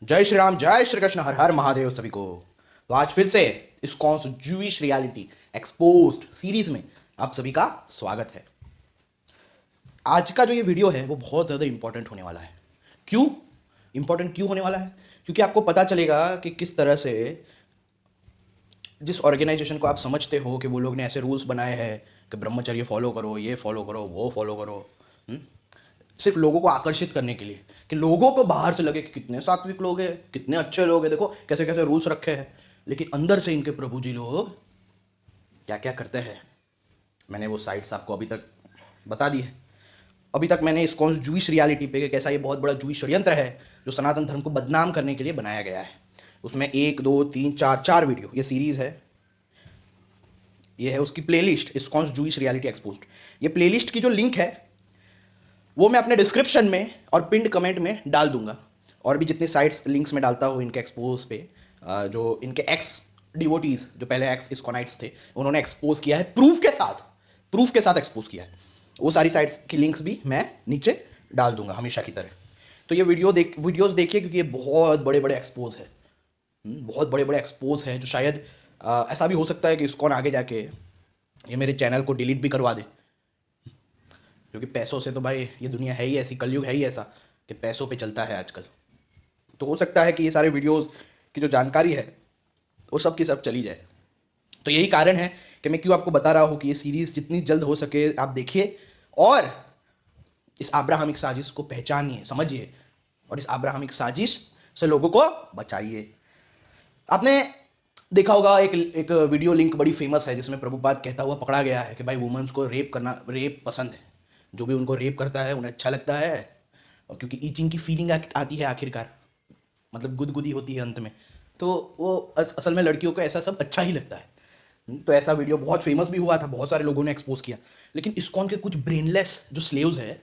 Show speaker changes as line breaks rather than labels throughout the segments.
जय श्री राम, जय श्री कृष्ण, हर हर महादेव सभी को। तो आज फिर से ISKCON Jewish reality exposed series में आप सभी का स्वागत है। आज का जो ये वीडियो है वो बहुत ज़्यादा इंपॉर्टेंट होने वाला है। क्यों इंपॉर्टेंट क्यों होने वाला है? क्योंकि आपको पता चलेगा कि किस तरह से जिस ऑर्गेनाइजेशन को आप समझते हो कि वो लोग ने ऐसे रूल्स बनाए हैं कि ब्रह्मचर्य फॉलो करो, ये फॉलो करो, वो फॉलो करो, सिर्फ लोगों को आकर्षित करने के लिए, कि लोगों को बाहर से लगे कि कितने सात्विक लोग हैं, कितने अच्छे लोग हैं, देखो कैसे कैसे रूल्स रखे हैं। लेकिन अंदर से इनके प्रभु जी लोग क्या क्या करते हैं, मैंने वो साइट्स आपको अभी तक बता दी है। अभी तक मैंने इस जूइश रियलिटी पे कि कैसा ये बहुत बड़ा जूइश षड्यंत्र है जो सनातन धर्म को बदनाम करने के लिए बनाया गया है। उसमें एक दो तीन चार चार वीडियो, ये सीरीज है, ये है उसकी playlist ISKCON Jewish reality exposed. ये प्लेलिस्ट की जो लिंक है वो मैं अपने डिस्क्रिप्शन में और पिंड कमेंट में डाल दूंगा। और भी जितने साइट्स लिंक्स में डालता हूँ इनके एक्सपोज पे, जो इनके एक्स डिवोटीज, जो पहले एक्स इस्कॉनाइट्स थे, उन्होंने एक्सपोज किया है प्रूफ के साथ एक्सपोज किया है। वो सारी साइट्स की लिंक्स भी मैं नीचे डाल दूंगा हमेशा की तरह। तो ये वीडियोस देखिए, क्योंकि ये बहुत बड़े बड़े एक्सपोज है, बहुत बड़े बड़े एक्सपोज है, जो शायद ऐसा भी हो सकता है कि इस्कॉन आगे जाके ये मेरे चैनल को डिलीट भी करवा दे। क्योंकि पैसों से तो भाई ये दुनिया है ही ऐसी, कलयुग है ही ऐसा कि पैसों पे चलता है आजकल। तो हो सकता है कि ये सारे वीडियोस की जो जानकारी है वो सब की सब चली जाए। तो यही कारण है कि मैं क्यों आपको बता रहा हूं कि ये सीरीज जितनी जल्द हो सके आप देखिए और इस अब्राहमिक साजिश को पहचानिए, समझिए, और इस अब्राहमिक साजिश से लोगों को बचाइए। आपने देखा होगा एक एक वीडियो लिंक बड़ी फेमस है जिसमें प्रभुपाद कहता हुआ पकड़ा गया है कि भाई वुमेन्स को रेप करना, रेप पसंद है, जो भी उनको रेप करता है उन्हें अच्छा लगता है। और क्योंकि ईचिंग की फीलिंग आती है आखिरकार, मतलब गुदगुदी होती है अंत में, तो वो असल में लड़कियों को ऐसा सब अच्छा ही लगता है। तो ऐसा वीडियो बहुत फेमस भी हुआ था, बहुत सारे लोगों ने एक्सपोज किया। लेकिन इस्कॉन के कुछ ब्रेनलेस जो स्लेव्स है,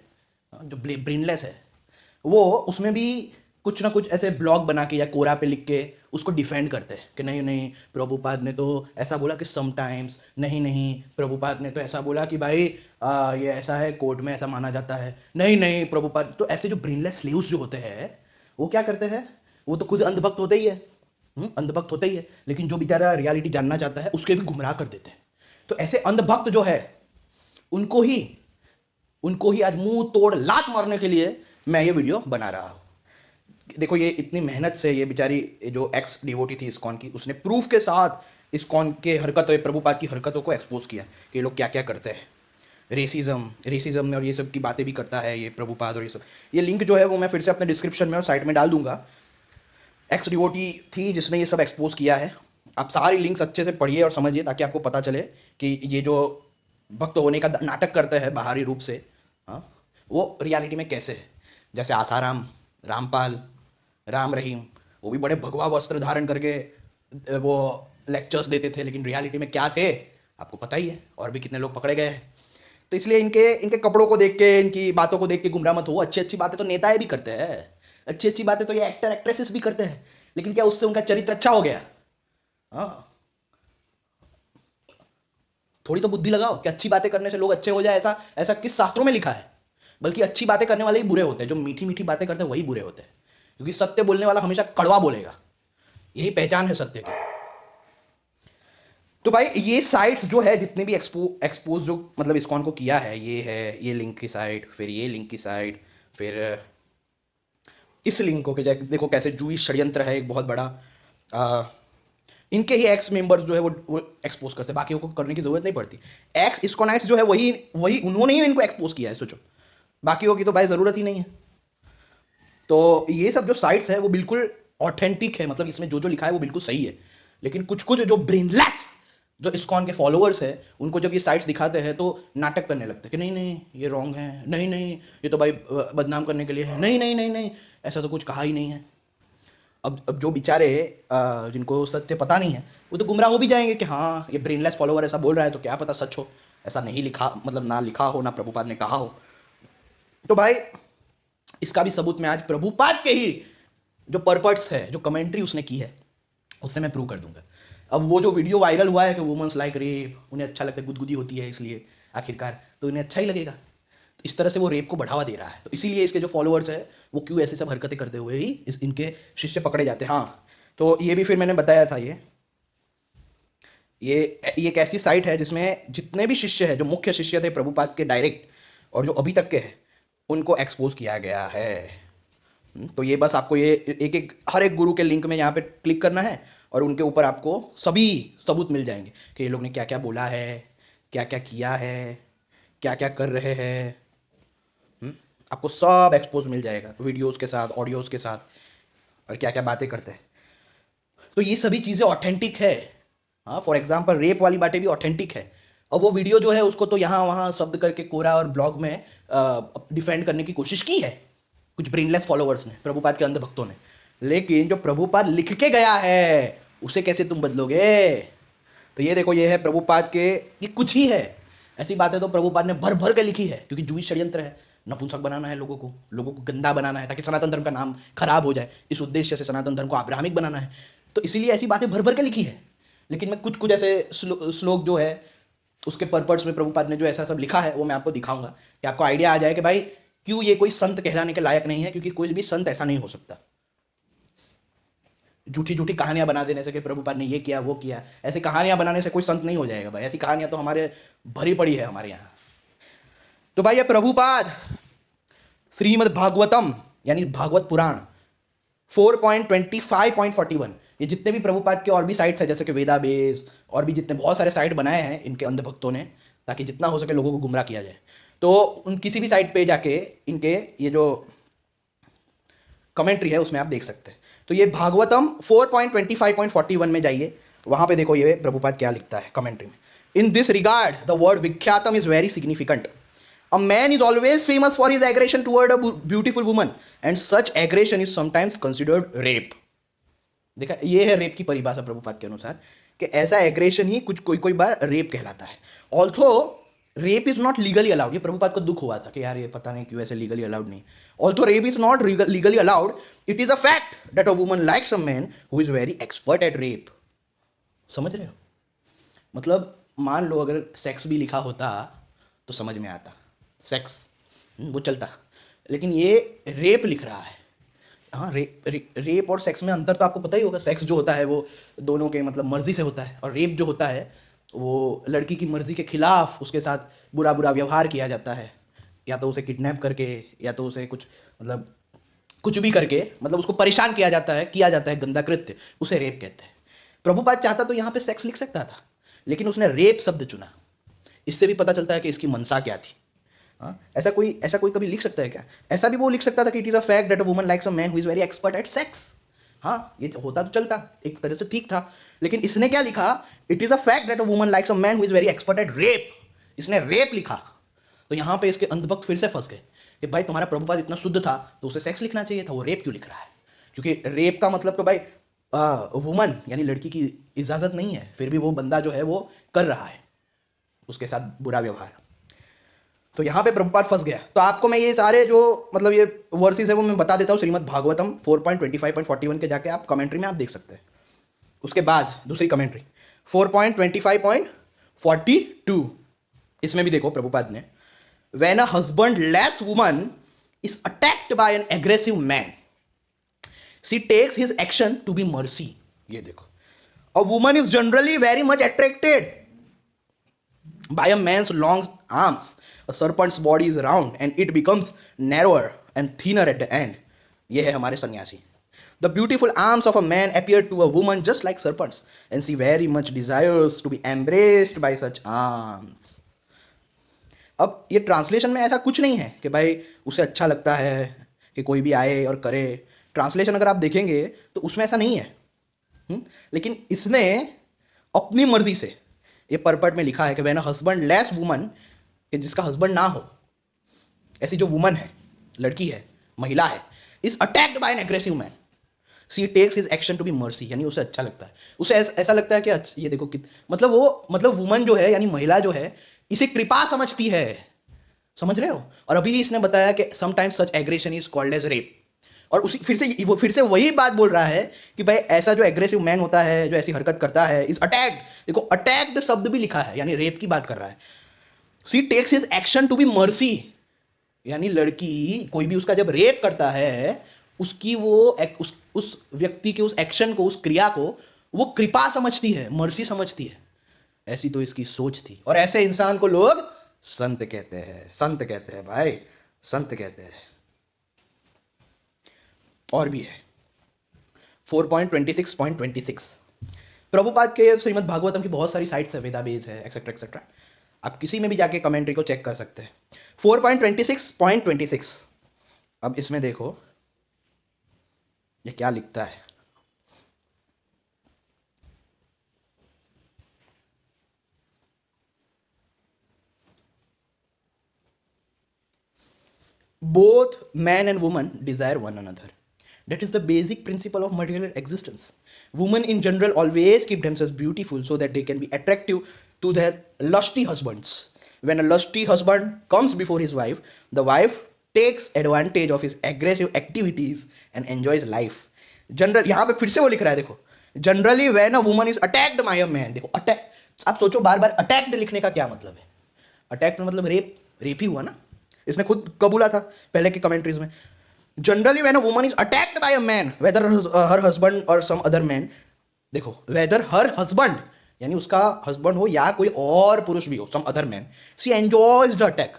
जो ब्रेनलेस है, वो उसमें भी कुछ ना कुछ ऐसे ब्लॉग बना के या कोरा पे लिख के उसको डिफेंड करते हैं कि नहीं नहीं, प्रभुपाद ने तो ऐसा बोला कि समटाइम्स, नहीं नहीं, प्रभुपाद ने तो ऐसा बोला कि भाई ये ऐसा है, कोर्ट में ऐसा माना जाता है, नहीं नहीं प्रभुपाद। तो ऐसे जो ब्रेनलेस स्लेव्स जो होते हैं वो क्या करते हैं, वो तो खुद अंधभक्त होते ही है, अंधभक्त होते ही है, लेकिन जो बेचारा रियलिटी जानना चाहता है उसके भी गुमराह कर देते हैं। तो ऐसे अंधभक्त जो है उनको ही उनको ही आज मुंह तोड़ लात मारने के लिए मैं ये वीडियो बना रहा हूं। देखो ये इतनी मेहनत से ये बेचारी जो एक्स डिवोटी थी इस्कॉन की, उसने प्रूफ के साथ इस्कॉन के हरकतों, प्रभुपाद की हरकतों को एक्सपोज किया कि ये लोग क्या क्या करते हैं। रेसिज्म में और ये सब की बातें भी करता है ये प्रभुपाद, और ये सब। ये लिंक जो है वो मैं फिर से अपने डिस्क्रिप्शन में और साइट में डाल दूंगा। एक्स डिवोटी थी जिसने ये सब एक्सपोज किया है। आप सारी लिंक्स अच्छे से पढ़िए और समझिए ताकि आपको पता चले कि ये जो भक्त होने का नाटक करते हैं बाहरी रूप से, हाँ, वो रियलिटी में कैसे है। जैसे आसाराम, रामपाल, राम रहीम, वो भी बड़े भगवा वस्त्र धारण करके वो लेक्चर्स देते थे, लेकिन रियलिटी में क्या थे आपको पता ही है। और भी कितने लोग पकड़े गए हैं। तो इसलिए इनके इनके कपड़ों को देख के, इनकी बातों को देख के गुमराह मत हो। अच्छी अच्छी बातें तो नेताएं भी करते हैं, अच्छी अच्छी बातें तो ये एक्टर एक्ट्रेसेस भी करते हैं, लेकिन क्या उससे उनका चरित्र अच्छा हो गया? हाँ, थोड़ी तो बुद्धि लगाओ कि अच्छी बातें करने से लोग अच्छे हो जाए, ऐसा ऐसा किस शास्त्रों में लिखा है? बल्कि अच्छी बातें करने वाले ही बुरे होते हैं, जो मीठी मीठी बातें करते हैं वही बुरे होते हैं। क्योंकि सत्य बोलने वाला हमेशा कड़वा बोलेगा, यही पहचान है सत्य की। तो भाई ये साइट्स जो है, जितने भी एक्सपोज जो मतलब इस्कॉन को किया है, ये है, ये लिंक की साइट, फिर ये लिंक की साइट, फिर इस लिंक को देखो कैसे जूइश षड्यंत्र है एक बहुत बड़ा। आ, इनके ही एक्स मेंबर्स जो है वो एक्सपोज करते हैं, बाकियों को करने की जरूरत नहीं पड़ती। एक्स इस्कॉनाइट्स जो है वही वही उन्होंने ही इनको एक्सपोज किया है, सोचो, बाकियों की तो भाई जरूरत ही नहीं है। तो ये सब जो साइट्स है वो बिल्कुल ऑथेंटिक है, मतलब इसमें जो जो लिखा है वो बिल्कुल सही है। लेकिन कुछ कुछ जो ब्रेनलेस जो इस्कॉन के फॉलोअर्स है, उनको जब ये साइट्स दिखाते हैं तो नाटक करने लगते हैं कि नहीं नहीं ये रॉन्ग है, नहीं नहीं ये तो भाई बदनाम करने के लिए है, नहीं नहीं नहीं नहीं, ऐसा तो कुछ कहा ही नहीं है। अब जो बेचारे जिनको सत्य पता नहीं है वो तो गुमराह हो भी जाएंगे कि हाँ ये ब्रेनलेस फॉलोअर ऐसा बोल रहा है तो क्या पता सच हो, ऐसा नहीं लिखा, मतलब ना लिखा हो, ना प्रभुपाद ने कहा हो। तो भाई इसका भी सबूत मैं आज प्रभुपाद के ही जो पर्पर्ट्स है, जो कमेंट्री उसने की है, उससे मैं प्रूव कर दूंगा। अब वो जो वीडियो वायरल हुआ है कि वुमेन्स लाइक रेप, उन्हें अच्छा लगता है, गुदगुदी होती है इसलिए, आखिरकार तो इन्हें अच्छा ही लगेगा। इस तरह से वो रेप को बढ़ावा दे रहा है। तो इसीलिए इसके जो फॉलोअर्स है वो क्यों ऐसी सब हरकतें करते हुए ही इनके शिष्य पकड़े जाते हैं। हाँ, तो ये भी फिर मैंने बताया था, ये एक ऐसी साइट है जिसमें जितने भी शिष्य है, जो मुख्य शिष्य थे प्रभुपाद के डायरेक्ट और जो अभी तक के हैं, उनको एक्सपोज किया गया है। तो ये बस आपको ये एक एक हर एक गुरु के लिंक में यहाँ पे क्लिक करना है और उनके ऊपर आपको सभी सबूत मिल जाएंगे कि ये लोग ने क्या क्या बोला है, क्या क्या किया है, क्या क्या कर रहे हैं। आपको सब एक्सपोज मिल जाएगा वीडियोस के साथ, ऑडियोज के साथ, और क्या क्या बातें करते हैं। तो ये सभी चीजें ऑथेंटिक है। हाँ, फॉर एग्जाम्पल रेप वाली बातें भी ऑथेंटिक है। और वो वीडियो जो है उसको तो यहाँ वहाँ शब्द करके कोरा और ब्लॉग में डिफेंड करने की कोशिश की है कुछ ब्रेनलेस फॉलोअर्स ने, प्रभुपाद के अंध भक्तों ने। लेकिन जो प्रभुपाद लिख के गया है उसे कैसे तुम बदलोगे? तो ये देखो, ये है प्रभुपाद के, ये कुछ ही है ऐसी बातें तो प्रभुपाद ने भर भर के लिखी है, क्योंकि जूही षड्यंत्र है, नपुंसक बनाना है लोगों को गंदा बनाना है ताकि सनातन धर्म का नाम खराब हो जाए। इस उद्देश्य से सनातन धर्म को अब्राहमिक बनाना है, तो इसीलिए ऐसी बातें भर भर के लिखी है। लेकिन मैं कुछ कुछ ऐसे श्लोक जो है उसके पर्पस में प्रभुपाद ने जो ऐसा सब लिखा है वो मैं आपको दिखाऊंगा कि आपको आइडिया आ जाए कि भाई क्यों ये कोई संत कहलाने के लायक नहीं है, क्योंकि कोई भी संत ऐसा नहीं हो सकता। झूठी झूठी कहानियां बना देने से कि प्रभुपाद ने ये किया वो किया, ऐसी कहानियां बनाने से कोई संत नहीं हो जाएगा भाई। ऐसी कहानियां तो हमारे भरी पड़ी है हमारे यहाँ। तो भाई ये प्रभुपाद श्रीमद् भागवतम यानी भागवत पुराण 4.25.41, ये जितने भी प्रभुपाद के और भी साइट्स है जैसे कि वेदा बेस और भी जितने बहुत सारे साइट बनाए हैं इनके अंध भक्तों ने, ताकि जितना हो सके लोगों को गुमराह किया जाए। तो उन किसी भी साइट पे जाके इनके ये जो कमेंट्री है उसमें आप देख सकते हैं। तो ये भागवतम 4.25.41 में जाइए, वहां पे देखो ये प्रभुपाद क्या लिखता है कमेंट्री में। In this regard the word विख्यातम is very significant. A man is always famous for his aggression toward a beautiful woman and such aggression is sometimes considered rape। देखा, ये है रेप की परिभाषा प्रभुपाद के अनुसार कि ऐसा एग्रेशन ही कुछ कोई कोई बार रेप कहलाता है। Although rape is not legally allowed, ये प्रभुपाद को दुख हुआ था कि यार ये पता नहीं क्यों ऐसे लीगली अलाउड नहीं। Although rape is not legally allowed, it is a fact that a woman likes a man who is very expert at rape. समझ रहे हो? मतलब मान लो अगर सेक्स भी लिखा होता तो समझ में आता, सेक्स वो चलता, लेकिन ये रेप लिख रहा है। हाँ, रेप और सेक्स में अंतर तो आपको पता ही होगा। सेक्स जो होता है वो दोनों के मतलब मर्जी से होता है, और रेप जो होता है वो लड़की की मर्जी के खिलाफ उसके साथ बुरा बुरा व्यवहार किया जाता है, या तो उसे किडनैप करके या तो उसे कुछ मतलब कुछ भी करके मतलब उसको परेशान किया जाता है गंदा कृत्य, उसे रेप कहते हैं। प्रभुपाद चाहता तो यहाँ पे सेक्स लिख सकता था, लेकिन उसने रेप शब्द चुना। इससे भी पता चलता है कि इसकी मंशा क्या थी। ऐसा कोई कभी लिख सकता है क्या? ऐसा भी वो लिख सकता था कि it is a fact that a woman likes a man who is very expert eight sex. हाँ, ये होता तो चलता, एक तरह से ठीक था। लेकिन इसने क्या लिखा? It is a fact that a woman likes a man who is very expert at rape. इसने रेप लिखा। तो यहां पे इसके अंधभक्त फिर से फंस गए कि भाई तुम्हारा प्रभुपाद इतना शुद्ध था तो उसे सेक्स लिखना चाहिए था, वो रेप क्यों लिख रहा है? क्योंकि रेप का मतलब तो भाई वुमन यानी लड़की की इजाजत नहीं है, फिर भी वो बंदा जो है वो कर रहा है उसके साथ बुरा व्यवहार। तो यहां पे प्रभुपाद फंस गया। तो आपको मैं ये सारे जो मतलब ये वर्सेस है वो मैं बता देता हूं, श्रीमद् भागवतम 4.25.41 के जाके आप कमेंट्री में आप देख सकते हैं। उसके बाद दूसरी कमेंट्री 4.25.42, इसमें भी देखो प्रभुपाद ने, when a husband less woman is attacked by an aggressive man she takes his action to be mercy. ये देखो, a woman is generally very much attracted by a man's long arms. A serpent's body is round and it becomes narrower and thinner at the end. ये है हमारे सन्यासी। The beautiful arms of a man appear to a woman just like serpents and she very much desires to be embraced by such arms. अब ये translation में ऐसा कुछ नहीं है कि भाई उसे अच्छा लगता है कि कोई भी आए और करे। ट्रांसलेशन अगर आप देखेंगे तो उसमें ऐसा नहीं है। लेकिन इसने अपनी मर्जी से ये परपट में लिखा है कि when a husband less woman, कि जिसका हस्बैंड ना हो, ऐसी जो वुमन है, लड़की है, महिला है, is attacked by an aggressive man she takes his action to be mercy, यानी उसे अच्छा लगता है, उसे ऐसा लगता है कि अच्छा ये देखो मतलब वुमन जो है यानी महिला जो है इसे कृपा समझती है। समझ रहे हो? और अभी इसने बताया कि sometimes such aggression is called as rape, और उसी फिर से वही बात बोल रहा है कि भाई ऐसा जो एग्रेसिव मैन होता है जो ऐसी हरकत करता है इज अटैक्ड। देखो, अटैक्ड शब्द भी लिखा है, यानी रेप की बात कर रहा है। She takes his action to be mercy, यानी लड़की कोई भी उसका जब रेप करता है, उसकी वो उस व्यक्ति के उस एक्शन को, उस क्रिया को वो कृपा समझती है, मर्सी समझती है। ऐसी तो इसकी सोच थी, और ऐसे इंसान को लोग संत कहते हैं। संत कहते हैं भाई, संत कहते हैं। और भी है 4.26.26। प्रभुपाद के श्रीमद् भागवतम की बहुत सारी साइट्स है, वेदाबेस है, एक्सेट्रा एक्सेट्रा। आप किसी में भी जाके कमेंट्री को चेक कर सकते हैं। 4.26.26। अब इसमें देखो ये क्या लिखता है। Both man and woman desire one another. That is the basic principle of material existence. Women in general always keep themselves beautiful so that they can be attractive to their lusty husbands. When a lusty husband comes before his wife, the wife takes advantage of his aggressive activities and enjoys life. General यहाँ पे फिर से वो लिख रहा है, देखो, generally when a woman is attacked by a man. देखो अटैक, आप सोचो बार बार अटैक्ड लिखने का क्या मतलब है। अटैक में मतलब रेप, रेप ही हुआ ना, इसने खुद कबूला था पहले की कमेंट्रीज में। Generally when a woman is attacked by a man whether her husband or some other man. देखो वेदर हर हस्बैंड यानी उसका हस्बैंड हो या कोई और पुरुष भी हो, some other man, she enjoys the attack.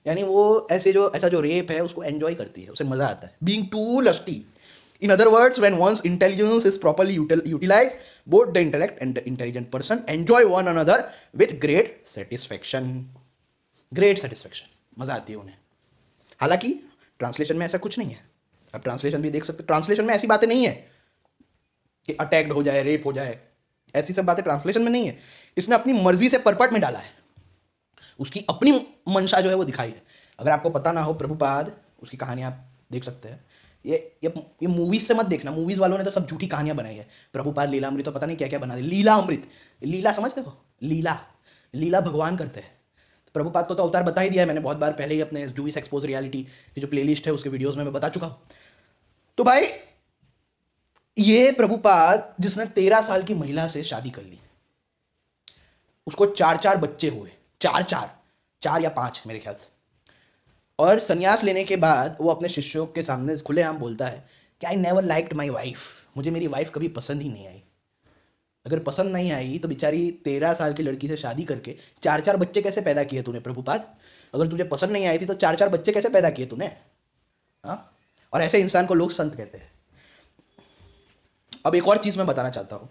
यानी वो ऐसा जो रेप है उसको एंजॉय करती है, उसे मजा आता है। Being too lusty, in other words, when one's intelligence is properly utilized, both the intellect and the intelligent person enjoy one another with great satisfaction. Great satisfaction, मजा आती है उन्हें। हालांकि ट्रांसलेशन में ऐसा कुछ नहीं है। अब ट्रांसलेशन भी देख सकते, ट्रांसलेशन में ऐसी बातें नहीं है कि अटैक्ड हो जाए, रेप हो जाए, ऐसी सब बातें ट्रांसलेशन में नहीं है। इसने अपनी मर्जी से परपट में डाला है, उसकी अपनी मंशा जो है वो दिखाई है। अगर आपको पता ना हो प्रभुपाद, उसकी कहानी आप देख सकते हैं। ये मूवीज से मत देखना, मूवीज वालों ने तो सब झूठी कहानियां बनाई है। प्रभुपाद लीलामृत तो पता नहीं क्या क्या बना दिया। लीला अमृत, लीला समझते हो, लीला, लीला भगवान करते हैं। प्रभुपाद को तो अवतार बता ही दिया है मैंने बहुत बार पहले ही, अपने जूइस एक्सपोज रियलिटी की जो प्लेलिस्ट है उसके वीडियोस में मैं बता चुका हूं। तो भाई ये प्रभुपाद जिसने 13 साल की महिला से शादी कर ली, उसको 4 बच्चे हुए, 4 या 5 मेरे ख्याल से। और संन्यास लेने के बाद वो अपने शिष्यों के सामने खुलेआम बोलता है कि I never liked my wife, मुझे मेरी वाइफ कभी पसंद ही नहीं आई। अगर पसंद नहीं आई तो बेचारी 13 साल की लड़की से शादी करके 4 बच्चे कैसे पैदा किए तूने प्रभुपाद? अगर तुझे पसंद नहीं आई थी तो 4 बच्चे कैसे पैदा किए तूने? हाँ? और ऐसे इंसान को लोग संत कहते हैं। अब एक और चीज मैं बताना चाहता हूं।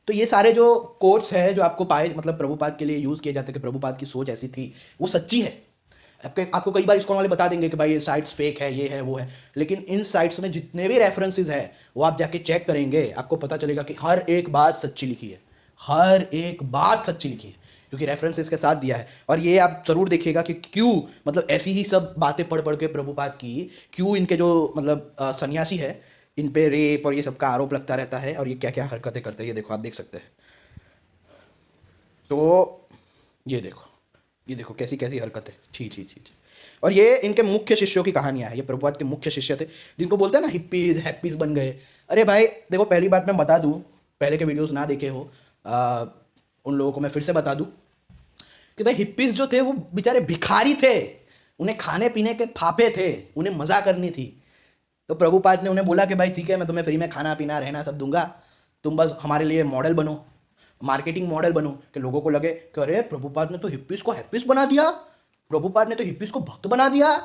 तो ये सारे जो कोट्स है जो आपको पाए, मतलब प्रभुपाद के लिए यूज किए जाते हैं कि प्रभुपाद की सोच ऐसी थी, वो सच्ची है। आपको कई बार इसको वाले बता देंगे कि भाई ये साइट्स फेक है, ये है वो है, लेकिन इन साइट्स में जितने भी रेफरेंसेस है वो आप जाके चेक करेंगे, आपको पता चलेगा कि हर एक बात सच्ची लिखी है, हर एक बात सच्ची लिखी है, क्योंकि रेफरेंसेस के साथ दिया है। और ये आप जरूर देखिएगा कि क्यों, मतलब ऐसी ही सब बातें पढ़ पढ़ के प्रभुपाद की क्यों इनके जो मतलब सन्यासी है इन पे रेप और ये सब का आरोप लगता रहता है, और ये क्या क्या हरकतें करते हैं ये देखो, आप देख सकते हैं। तो ये देखो कैसी कैसी हरकत है, छी छी छी छी। और ये इनके मुख्य शिष्यों की कहानियां है। ये प्रभुपाद के मुख्य शिष्य थे जिनको बोलते हैं ना हिप्पीज, हैप्पीज बन गए। अरे भाई देखो, पहली बात मैं बता दूं, पहले के वीडियोस ना देखे हो उन लोगों को मैं फिर से बता दूं कि भाई हिप्पीज जो थे वो बेचारे भिखारी थे, उन्हें खाने पीने के फाफे थे, उन्हें मजा करनी थी। तो प्रभुपाद ने उन्हें बोला कि भाई ठीक है, मैं तुम्हें फ्री में खाना पीना रहना सब दूंगा, तुम बस हमारे लिए मॉडल बनो, मार्केटिंग मॉडल बनो, कि लोगों को लगे कि अरे प्रभुपाद ने तो हिप्पीज को हैप्पीज बना दिया, प्रभुपाद ने तो हिप्पीज को भक्त बना दिया।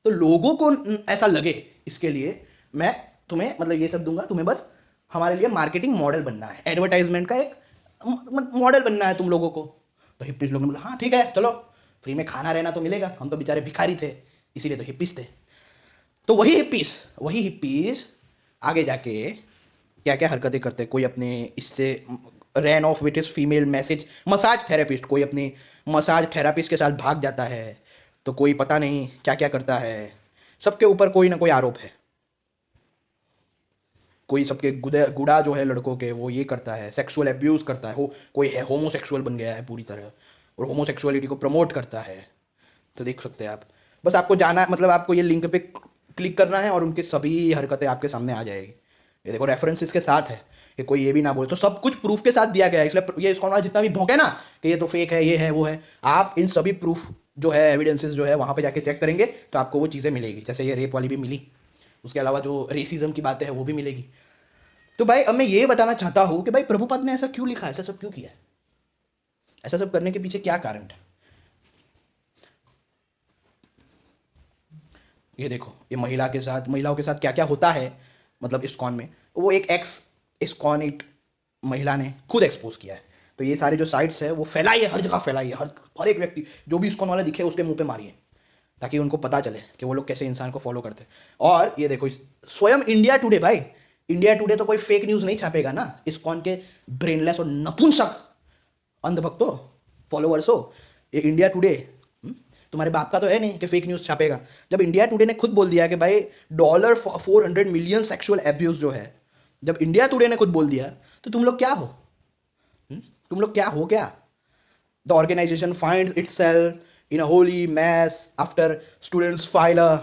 तो लोगों को ऐसा लगे, इसके लिए मैं तुम्हें मतलब ये सब दूंगा, तुम्हें बस हमारे लिए मार्केटिंग मॉडल बनना है, एडवर्टाइजमेंट का एक मॉडल बनना है तुम लोगों को। तो हिप्पीज लोगों ने बोला हाँ ठीक है चलो, फ्री में खाना रहना तो मिलेगा, हम तो बेचारे भिखारी थे इसीलिए तो हिप्पीज थे। तो वही हिप्पीज आगे जाके क्या क्या हरकतें करते हैं। कोई अपने इससे ran off with his female message massage therapist, कोई अपनी मसाज थेरापिस्ट के साथ भाग जाता है, तो कोई पता नहीं क्या क्या करता है। सबके ऊपर कोई ना कोई आरोप है। कोई सबके गुड़ा जो है लड़कों के वो ये करता है, सेक्सुअल एब्यूज करता है, कोई है होमोसेक्सुअल बन गया है पूरी तरह और होमोसेक्सुअलिटी को प्रमोट करता है। तो देख सकते हैं आप, बस आपको जाना मतलब आपको ये लिंक पे क्लिक करना है और उनकी सभी हरकतें आपके सामने आ जाएगी। ये देखो रेफरेंस इसके साथ है कि कोई ये भी ना बोले, तो सब कुछ प्रूफ के साथ दिया गया है। इसलिए ये इस्कॉन वाला जितना भी भौंके ना कि ये तो फेक है, ये है, वो है, आप इन सभी प्रूफ जो है, एविडेंसेस जो है, वहां पे जाके चेक करेंगे तो आपको वो चीजें मिलेगी। जैसे ये रेप वाली भी मिली, उसके अलावा जो रेसिज्म की बातें हैं वो भी मिलेगी। तो भाई अब मैं ये बताना चाहता हूं कि भाई प्रभुपाद ने ऐसा क्यों लिखा, ऐसा सब क्यों किया, ऐसा सब करने के पीछे क्या कारण है। ये देखो, ये महिलाओं के साथ क्या क्या होता है, मतलब इस्कॉन में, वो एक एक्स इस्कॉनिट महिला ने खुद एक्सपोज किया है। तो ये सारे जो साइट्स है वो फैलाइए, हर जगह फैलाइए, हर एक व्यक्ति जो भी इस्कॉन वाला दिखे उसके मुंह पे मारिए, ताकि उनको पता चले कि वो लोग कैसे इंसान को फॉलो करते हैं। और ये देखो, स्वयं इंडिया टुडे, भाई इंडिया टुडे तो कोई फेक न्यूज नहीं छापेगा ना, इस्कॉन के ब्रेनलेस और नपुंसक अंधभक्तों, फॉलोवर्स हो। ये इंडिया टुडे तुम्हारे बाप का तो है नहीं कि फेक न्यूज छापेगा। जब इंडिया टुडे ने खुद बोल दिया कि भाई $400 मिलियन सेक्सुअल एब्यूज जो है, जब इंडिया टुडे ने खुद बोल दिया, तो तुम लोग क्या हो, तुम लोग क्या हो क्या। The organization finds itself in a holy mess after students file a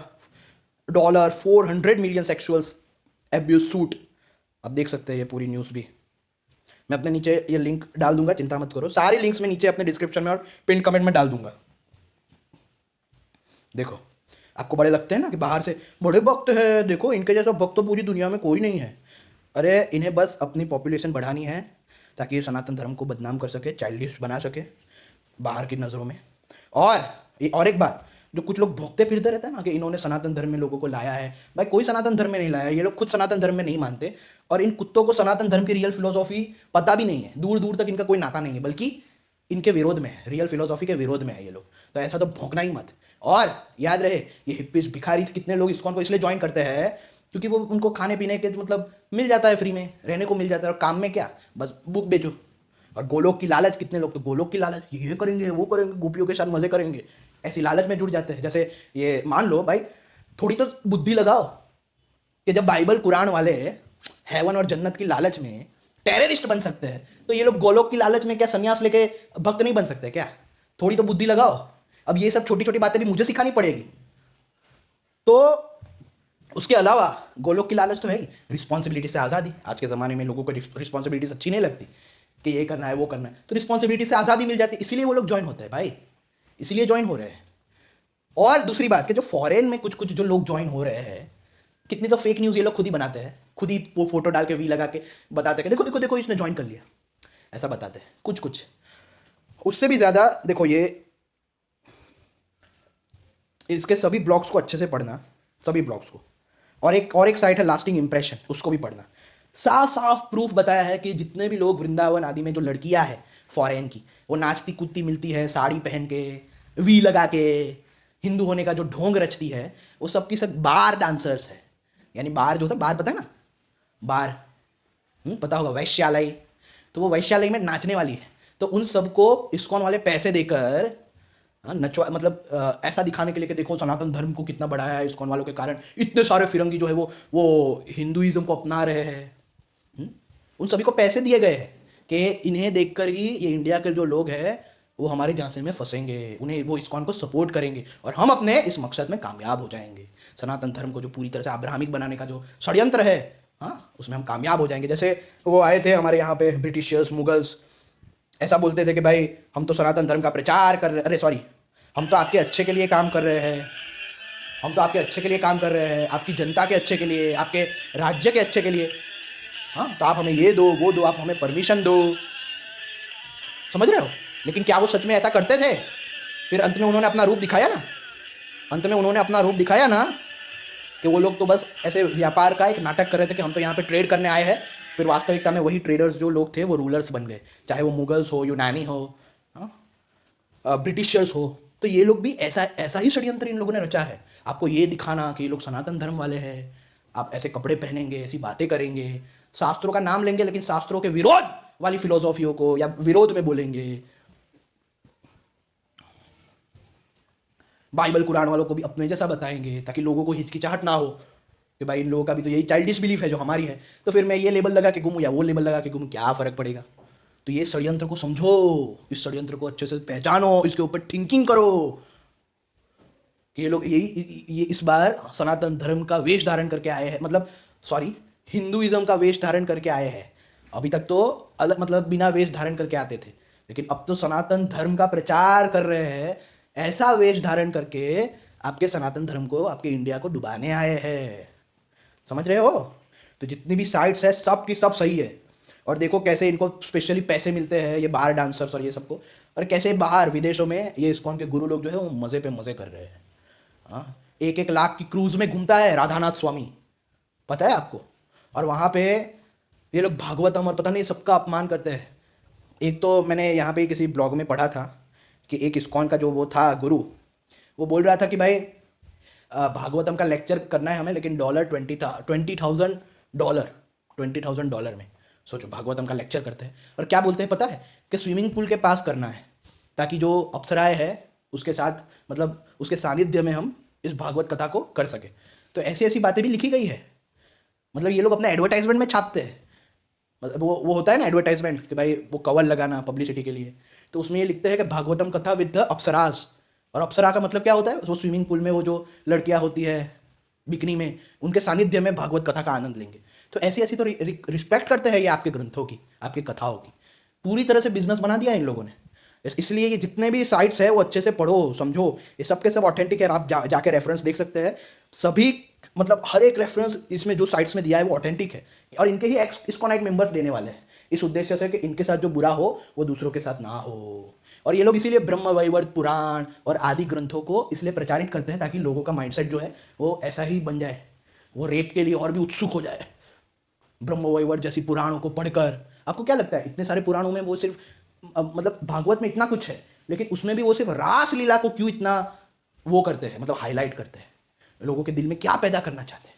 $400 million sexual abuse suit. अब देख सकते हैं ये पूरी न्यूज भी, मैं अपने नीचे ये लिंक डाल दूंगा, चिंता मत करो, सारे लिंक्स में नीचे अपने डिस्क्रिप्शन में और पिन कमेंट में डाल दूंगा। देखो, आपको बड़े लगते हैं ना कि बाहर से बड़े भक्त है, देखो इनके जैसा भक्त तो पूरी दुनिया में कोई नहीं है। अरे इन्हें बस अपनी पॉपुलेशन बढ़ानी है ताकि ये सनातन धर्म को बदनाम कर सके, चाइल्डिश बना सके बाहर की नजरों में। और एक बात, जो कुछ लोग भोगते फिरते रहते हैं ना कि इन्होंने सनातन धर्म में लोगों को लाया है, भाई कोई सनातन धर्म में नहीं लाया, ये लोग खुद सनातन धर्म में नहीं मानते, और इन कुत्तों को सनातन धर्म की रियल फिलोसॉफी पता भी नहीं है, दूर दूर तक इनका कोई नाता नहीं है, बल्कि इनके विरोध में है, रियल फिलोसॉफी के विरोध में है ये लोग। तो ऐसा तो भौंकना ही मत। और याद रहे, ये हिप्पीज भिखारी कितने लोग इस्कॉन को इसलिए ज्वाइन करते हैं क्योंकि वो उनको खाने पीने के मतलब मिल जाता है, फ्री में रहने को मिल जाता है, और काम में क्या, बस बुक बेचो। और गोलोक की लालच, कितने लोग तो गोलोक की लालच, ये करेंगे वो करेंगे, गोपियों के साथ मजे करेंगे, ऐसी लालच में जुड़ जाते हैं। जैसे ये मान लो भाई, थोड़ी तो बुद्धि लगाओ कि जब बाइबल कुरान वाले हेवन और जन्नत की लालच में टेररिस्ट बन सकते हैं, तो ये लोग गोलोक की लालच में क्या सन्यास लेके भक्त नहीं बन सकते क्या। थोड़ी तो बुद्धि लगाओ। अब ये सब छोटी छोटी बातें भी मुझे सिखानी पड़ेगी। तो उसके अलावा गोलोक की लालच तो है ही, रिस्पॉन्सिबिलिटी से आजादी। आज के जमाने में लोगों को रिस्पॉन्सिबिलिटीज अच्छी नहीं लगती कि ये करना है वो करना है, तो रिस्पॉन्सिबिलिटी से आजादी मिल जाती है, इसीलिए वो लोग ज्वाइन होते हैं भाई, इसीलिए ज्वाइन हो रहे हैं। और दूसरी बात कि जो फॉरेन में कुछ कुछ जो लोग ज्वाइन हो रहे हैं, कितनी तो फेक न्यूज ये लोग खुद ही बनाते हैं, खुद ही वो फोटो डाल के वी लगा के बताते हैं कि देखो देखो देखो इसने ज्वाइन कर लिया, ऐसा बताते हैं कुछ कुछ। उससे भी ज्यादा देखो, ये इसके सभी ब्लॉग्स को अच्छे से पढ़ना, सभी ब्लॉग्स को। और एक साइट है लास्टिंग इंप्रेशन, उसको भी पढ़ना। साफ साफ प्रूफ बताया है कि जितने भी लोग वृंदावन आदि में जो लड़कियां हैं फॉरेन की, वो नाचती कूदती मिलती है साड़ी पहन के, वी लगा के, हिंदू होने का जो ढोंग रचती है, वो सबकी सब बार डांसर्स है। यानी बार जो होता है, बार पता है ना, बार पता होगा, वैश्यालय। तो वो वैश्यालय में नाचने वाली है, तो उन सबको इस्कॉन वाले पैसे देकर नचवा, मतलब ऐसा दिखाने के लिए कि देखो सनातन धर्म को कितना बढ़ाया है इस्कॉन वालों के कारण, इतने सारे फिरंगी जो है वो हिंदुइज्म को अपना रहे हैं। उन सभी को पैसे दिए गए हैं कि इन्हें देखकर ही ये इंडिया के जो लोग हैं वो हमारे झांसे में फंसेंगे, उन्हें वो इस्कॉन को सपोर्ट करेंगे और हम अपने इस मकसद में कामयाब हो जाएंगे। सनातन धर्म को जो पूरी तरह से अब्राहमिक बनाने का जो षड्यंत्र है, हाँ, उसमें हम कामयाब हो जाएंगे। जैसे वो आए थे हमारे यहाँ पे ब्रिटिशर्स, मुगल्स, ऐसा बोलते थे कि भाई हम तो सनातन धर्म का प्रचार कर रहे, अरे सॉरी, हम तो आपके अच्छे के लिए काम कर रहे हैं, हम तो आपके अच्छे के लिए काम कर रहे हैं, आपकी जनता के अच्छे के लिए, आपके राज्य के अच्छे के लिए, हाँ, तो आप हमें ये दो वो दो, आप हमें परमिशन दो, समझ रहे हो। लेकिन क्या वो सच में ऐसा करते थे? फिर अंत में उन्होंने अपना रूप दिखाया ना, अंत में उन्होंने अपना रूप दिखाया ना कि वो लोग तो बस ऐसे व्यापार का एक नाटक कर रहे थे कि हम तो यहाँ पे ट्रेड करने आए हैं। फिर वास्तविकता में वही ट्रेडर्स जो लोग थे वो रूलर्स बन गए, चाहे वो मुगल्स हो, यूनानी हो, ब्रिटिशर्स हो। तो ये लोग भी ऐसा ऐसा ही षड्यंत्र इन लोगों ने रचा है, आपको ये दिखाना कि ये लोग सनातन धर्म वाले हैं, आप ऐसे कपड़े पहनेंगे, ऐसी बातें करेंगे, शास्त्रों का नाम लेंगे लेकिन शास्त्रों के विरोध वाली फिलोसॉफियों को या विरोध में बोलेंगे। बाइबल कुरान वालों को भी अपने जैसा बताएंगे ताकि लोगों को हिचकिचाहट ना हो कि भाई इन लोगों का भी तो यही चाइल्डिश बिलीफ है जो हमारी है, तो फिर मैं ये लेबल लगा के घूमूं या वो लेबल लगा के घूमूं, क्या फर्क पड़ेगा। तो ये षड्यंत्र को समझो, इस षड्यंत्र को अच्छे से पहचानो, इसके ऊपर थिंकिंग करो कि ये लोग ये इस बार सनातन धर्म का वेश धारण करके आए हैं, मतलब सॉरी, हिंदुइज्म का वेश धारण करके आए हैं। अभी तक तो अलग मतलब बिना वेश धारण करके आते थे, लेकिन अब तो सनातन धर्म का प्रचार कर रहे हैं, ऐसा वेश धारण करके आपके सनातन धर्म को, आपके इंडिया को डुबाने आए हैं। समझ रहे हो? तो जितनी भी साइट्स है सब की सब सही है। और देखो कैसे इनको स्पेशली पैसे मिलते हैं ये बाहर डांसर्स और ये सबको, और कैसे बाहर विदेशों में ये इस्कॉन के गुरु लोग जो है वो मजे पे मजे कर रहे हैं। हाँ, 1-1 लाख की क्रूज में घूमता है राधानाथ स्वामी, पता है आपको? और वहां पे ये लोग भागवतम और पता नहीं सबका अपमान करते हैं। एक तो मैंने यहाँ पे किसी ब्लॉग में पढ़ा था कि एक इस्कॉन का जो वो था गुरु, वो बोल रहा था कि भाई भागवतम का लेक्चर करना है हमें, लेकिन $20,000 $20,000 में। सोचो भागवतम का लेक्चर करते हैं, और क्या बोलते हैं पता है? कि स्विमिंग पूल के पास करना है, ताकि जो अप्सराएं है उसके साथ मतलब उसके सानिध्य में हम इस भागवत कथा को कर सके। तो ऐसी ऐसी बातें भी लिखी गई है। मतलब ये लोग अपने एडवर्टाइजमेंट में छापते हैं। मतलब वो होता है ना एडवर्टाइजमेंट कि भाई वो कवर लगाना पब्लिसिटी के लिए, तो उसमें ये लिखते हैं कि भागवतम कथा विद द अप्सराज। और अप्सरा का मतलब क्या होता है? वो स्विमिंग पूल में वो जो लड़कियां होती है बिकनी में, उनके सानिध्य में भागवत कथा का आनंद लेंगे। तो ऐसी ऐसी तो रिस्पेक्ट करते हैं ये आपके ग्रंथों की, आपकी कथाओं की। पूरी तरह से बिजनेस बना दिया इन लोगों ने। इसलिए ये जितने भी साइट्स है वो अच्छे से पढ़ो समझो, ये सब के सब ऑथेंटिक है। आप जाके रेफरेंस देख सकते हैं सभी, मतलब हर एक रेफरेंस इसमें जो साइट्स में दिया है वो ऑथेंटिक है, और इनके ही एक्स इस्कॉनाइट मेंबर्स देने वाले हैं, इस उद्देश्य से कि इनके साथ जो बुरा हो वो दूसरों के साथ ना हो। और ये लोग इसीलिए ब्रह्म वैवर्त पुराण और आदि ग्रंथों को इसलिए प्रचारित करते हैं ताकि लोगों का माइंडसेट जो है वो ऐसा ही बन जाए, वो रेप के लिए और भी उत्सुक हो जाए। ब्रह्म वैवर्त जैसी पुराणों को पढ़कर आपको क्या लगता है इतने सारे पुराणों में वो सिर्फ मतलब भागवत में इतना कुछ है, लेकिन उसमें भी वो सिर्फ रास लीला को क्यों इतना वो करते हैं, मतलब हाईलाइट करते हैं, लोगों के दिल में क्या पैदा करना चाहते हैं?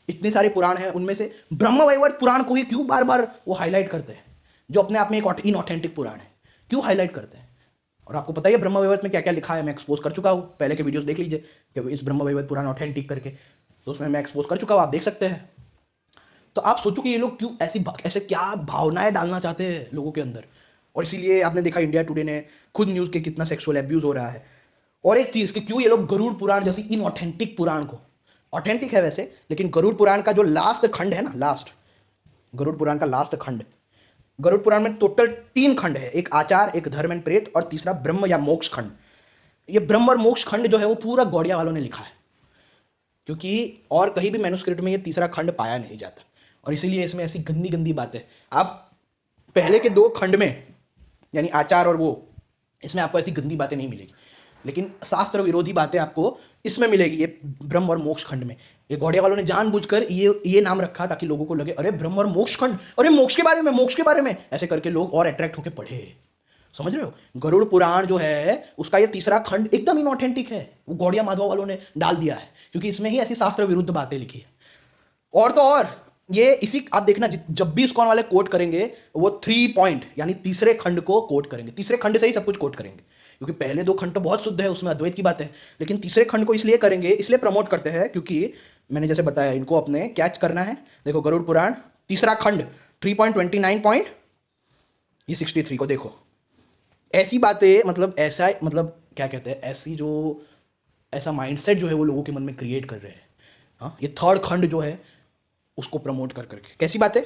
इतने सारे पुराण हैं, उनमें से ब्रह्म वैवर्त पुराण को ही क्यों बार बार वो हाईलाइट करते हैं, जो अपने आप में एक इनऑथेंटिक पुराण है, क्यों हाईलाइट करते हैं? और आपको पता ही है ब्रह्म वैवर्त में क्या क्या लिखा है, मैं एक्सपोज कर चुका हूं, पहले के वीडियोस देख लीजिए कि इस ब्रह्म वैवर्त पुराण ऑथेंटिक करके, तो उसमें मैं एक्सपोज कर चुका हूं, आप देख सकते हैं। तो आप सोचो कि ये लोग क्यों ऐसे क्या भावनाएं डालना चाहते हैं लोगों के अंदर। और इसीलिए आपने देखा इंडिया टुडे ने खुद न्यूज के कितना सेक्सुअल एब्यूज हो रहा है। और एक चीज कि क्यों ये लोग गरुड़ पुराण जैसी इनऑथेंटिक पुराण को, ऑथेंटिक है वैसे, लेकिन गरुड़ पुराण का जो लास्ट खंड है ना, लास्ट गरुड़ पुराण का लास्ट खंड, गरुड़ पुराण में टोटल 3 खंड है, एक आचार, एक धर्म एंड प्रेत, और तीसरा ब्रह्म या मोक्ष खंड। ये ब्रह्म और मोक्ष खंड जो है वो पूरा गौड़िया वालों ने लिखा है, क्योंकि और कहीं भी मैन्युस्क्रिप्ट में ये तीसरा खंड पाया नहीं जाता, और इसीलिए इसमें ऐसी गंदी गंदी बातें। आप पहले के 2 खंड में यानी आचार और वो, इसमें आपको ऐसी गंदी बातें नहीं मिलेगी, लेकिन शास्त्र विरोधी बातें आपको इसमें मिलेगी, ये ब्रह्म और मोक्ष खंड में। ये गौड़िया वालों ने जानबूझकर ये नाम रखा ताकि लोगों को लगे अरे ब्रह्म और मोक्ष खंड, अरे मोक्ष के बारे में, मोक्ष के बारे में, ऐसे करके लोग और अट्रैक्ट होकर पढ़े। समझ रहे हो? गरुड़ पुराण जो है उसका ये तीसरा खंड एकदम इनऑथेंटिक है, वो गौड़िया माधवा वालों ने डाल दिया है, क्योंकि इसमें ही ऐसी शास्त्र विरुद्ध बातें लिखी है। और तो और ये इसी आप देखना जब भी इस्कॉन वाले कोट करेंगे वो 3 पॉइंट यानी तीसरे खंड को कोट करेंगे, तीसरे खंड से ही सब कुछ कोट करेंगे, क्योंकि पहले 2 खंड तो बहुत शुद्ध है, उसमें अद्वैत की बात है, लेकिन तीसरे खंड को इसलिए करेंगे, इसलिए प्रमोट करते हैं क्योंकि मैंने जैसे बताया इनको अपने कैच करना है। देखो गरुड़ पुराण तीसरा खंड 3.29 पॉइंट, ये 63 को देखो, ऐसी बातें, मतलब ऐसा, मतलब क्या कहते हैं, ऐसी जो ऐसा माइंडसेट जो है वो लोगों के मन में क्रिएट कर रहे हैं। हाँ, ये 3rd खंड जो है उसको प्रमोट कर करके कैसी बात है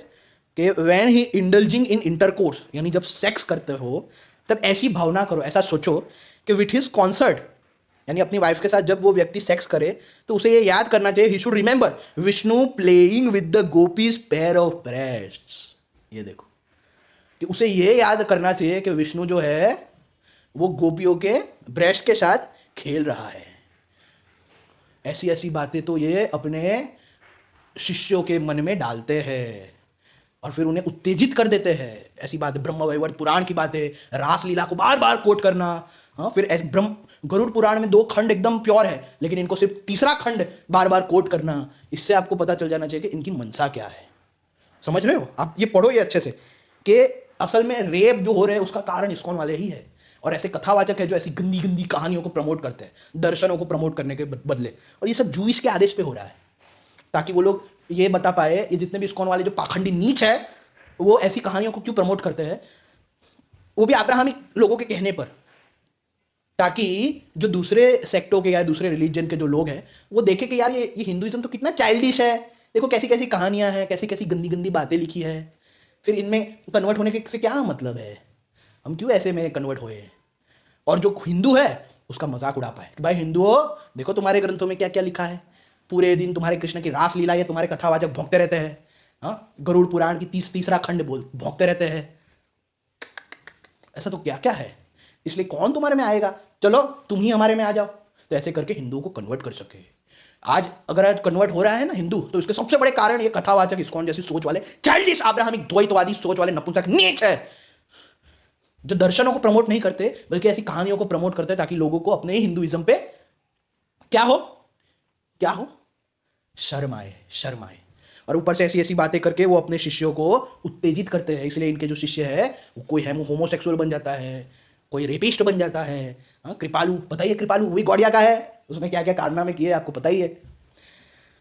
कि when he indulging in intercourse, यानी जब सेक्स करते हो तब ऐसी भावना करो, ऐसा सोचो कि विथ हिज कॉन्सर्ट, यानी अपनी वाइफ के साथ जब वो व्यक्ति सेक्स करे तो उसे ये याद करना चाहिए, he should remember Vishnu playing with the gopis pair of breasts. ये देखो कि उसे ये याद करना चाहिए कि विष्णु जो है वो गोपियों के ब्रेस्ट के साथ खेल रहा है। ऐसी ऐसी बातें तो ये अपने शिष्यों के मन में डालते हैं और फिर उन्हें उत्तेजित कर देते हैं। ऐसी बात ब्रह्म वैवर्त पुराण की बातें, रासलीला को बार बार कोट करना। हाँ, फिर ब्रह्म गरुड़ पुराण में 2 खंड एकदम प्योर है, लेकिन इनको सिर्फ तीसरा खंड बार बार कोट करना, इससे आपको पता चल जाना चाहिए कि इनकी मनसा क्या है। समझ रहे हो? आप ये पढ़ो ये अच्छे से कि असल में रेप जो हो रहे हैं उसका कारण इस्कॉन वाले ही है, और ऐसे कथावाचक है जो ऐसी गंदी गंदी कहानियों को प्रमोट करते हैं, दर्शनों को प्रमोट करने के बदले, और ये सब जूइश के आदेश पे हो रहा है, ताकि वो लोग ये बता पाए, ये जितने भी इस्कॉन वाले जो पाखंडी नीच है वो ऐसी कहानियों को क्यों प्रमोट करते हैं, वो भी अब्राहमिक लोगों के कहने पर, ताकि जो दूसरे सेक्टों के या दूसरे रिलीजन के जो लोग हैं वो देखें कि यार ये हिंदुइज्म तो कितना चाइल्डिश है, देखो कैसी कैसी कहानियां हैं, कैसी कैसी गंदी गंदी बातें लिखी है। फिर इनमें कन्वर्ट होने के से क्या मतलब है, हम क्यों ऐसे में कन्वर्ट हुए। और जो हिंदू है उसका मजाक उड़ा पाए कि भाई हिंदू हो, देखो तुम्हारे ग्रंथों में क्या क्या लिखा है, पूरे दिन तुम्हारे कृष्ण की रास लीला ये तुम्हारे कथावाचक भोंकते रहते हैं। हाँ, गरुड़ पुराण की तीसरा खंड बोल भोंकते रहते हैं। ऐसा तो क्या क्या है, इसलिए कौन तुम्हारे में आएगा, चलो तुम ही हमारे में आ जाओ। तो ऐसे करके हिंदुओं को कन्वर्ट कर सके। आज अगर आज कन्वर्ट हो रहा है ना हिंदू, तो इसके सबसे बड़े कारण ये कथावाचक इस्कॉन जैसी सोच वाले चाइल्डिश अब्राहमिक द्वैतवादी सोच वाले नपुंसक नीच है, जो दर्शनों को प्रमोट नहीं करते बल्कि ऐसी कहानियों को प्रमोट करते हैं ताकि लोगों को अपने ही हिंदुइज्म पे क्या हो, क्या हो, शर्म आए, शर्म आए। और ऊपर से ऐसी ऐसी बातें करके वो अपने शिष्यों को उत्तेजित करते हैं। इसलिए इनके जो शिष्य है वो कोई होमोसेक्सुअल बन जाता है, कोई रेपिस्ट बन जाता है। हाँ, कृपालु, पता ही है कृपालु वही गौड़िया का है, उसने क्या क्या कारनामे किए आपको पता ही है।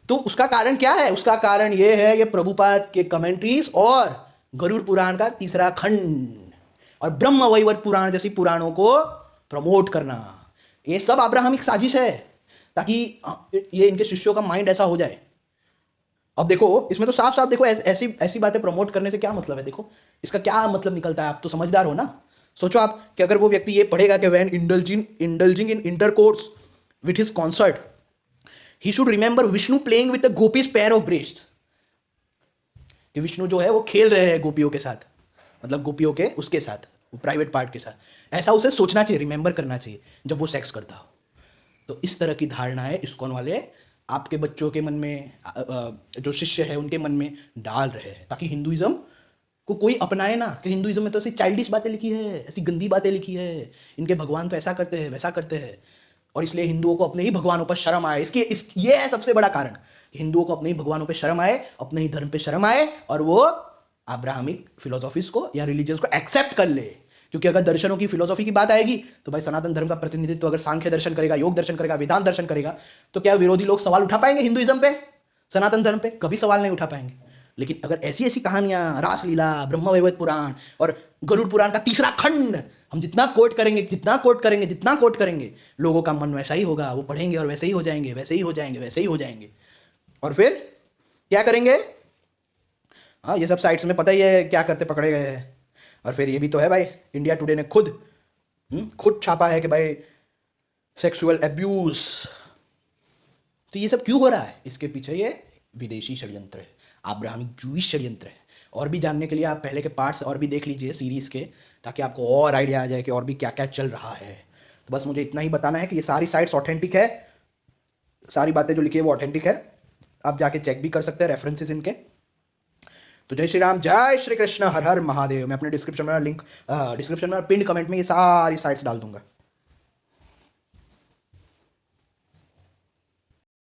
तो उसका कारण क्या है, उसका कारण ये है ये प्रभुपाद के कमेंट्रीज और गरुड़ पुराण का तीसरा खंड और ब्रह्म वैवर्त पुराण जैसी पुराणों को प्रमोट करना। ये सब अब्राहमिक साजिश है ताकि ये इनके शिष्यों का माइंड ऐसा हो जाए। अब देखो इसमें तो साफ साफ देखो ऐसी ऐसी बातें प्रमोट करने से क्या मतलब है, देखो इसका क्या मतलब निकलता है। आप तो समझदार हो ना, सोचो आप कि अगर वो व्यक्ति ये पढ़ेगा कि when indulging in intercourse with his concert he should remember Vishnu playing with the gopis pair of breasts, कि विष्णु जो है वो खेल रहे हैं गोपियों के साथ, मतलब गोपियों के उसके साथ प्राइवेट पार्ट के साथ। ऐसा उसे सोचना चाहिए, रिमेंबर करना चाहिए जब वो सेक्स करता हो। तो इस तरह की धारणा है इस्कॉन वाले आपके बच्चों के मन में, जो शिष्य है उनके मन में डाल रहे हैं ताकि हिंदुइज्म को कोई अपनाए ना, कि हिंदुइज्म में तो ऐसी चाइल्डिश बातें लिखी है, ऐसी गंदी बातें लिखी है, इनके भगवान तो ऐसा करते हैं वैसा करते हैं। और इसलिए हिंदुओं को अपने ही भगवानों पर शर्म आए। ये है सबसे बड़ा कारण, हिंदुओं को अपने ही भगवानों पर शर्म आए, अपने ही धर्म पे शर्म आए और वो अब्राहमिक फिलोसॉफीज को या रिलीजियंस को एक्सेप्ट कर ले। क्योंकि अगर दर्शनों की फिलोसॉफी की बात आएगी तो भाई सनातन धर्म का प्रतिनिधित्व अगर सांख्य दर्शन करेगा, योग दर्शन करेगा, वेदांत दर्शन करेगा, तो क्या विरोधी लोग सवाल उठा पाएंगे हिंदुइज्म पे, सनातन धर्म पे? कभी सवाल नहीं उठा पाएंगे। लेकिन अगर ऐसी ऐसी कहानियां, रासलीला, ब्रह्मवैवर्त पुराण और गरुड़ पुराण का तीसरा खंड हम जितना कोट करेंगे, जितना कोट करेंगे, जितना कोट करेंगे, लोगों का मन वैसा ही होगा, वो पढ़ेंगे और वैसे ही हो जाएंगे, वैसे ही हो जाएंगे, वैसे ही हो जाएंगे। और फिर क्या करेंगे? हाँ, ये सब साइट्स में पता ही है क्या करते, पकड़े गए हैं। और फिर ये भी तो है भाई, इंडिया टुडे ने खुद छापा है कि भाई सेक्सुअल एब्यूज। तो ये सब क्यों हो रहा है? इसके पीछे ये विदेशी षड्यंत्र है, अब्राहमिक जूइश षड्यंत्र है। और भी जानने के लिए आप पहले के पार्ट्स और भी देख लीजिए सीरीज के, ताकि आपको और आइडिया आ जाए कि और भी क्या क्या चल रहा है। तो बस मुझे इतना ही बताना है कि ये सारी साइट्स ऑथेंटिक है, सारी बातें जो लिखी है वो ऑथेंटिक है। आप जाके चेक भी कर सकते हैं रेफरेंसेस इनके। तो जय श्री राम, जय श्री कृष्ण, हर हर महादेव। मैं अपने डिस्क्रिप्शन में लिंक, डिस्क्रिप्शन में पिन कमेंट में ये सारी साइट्स डाल दूंगा।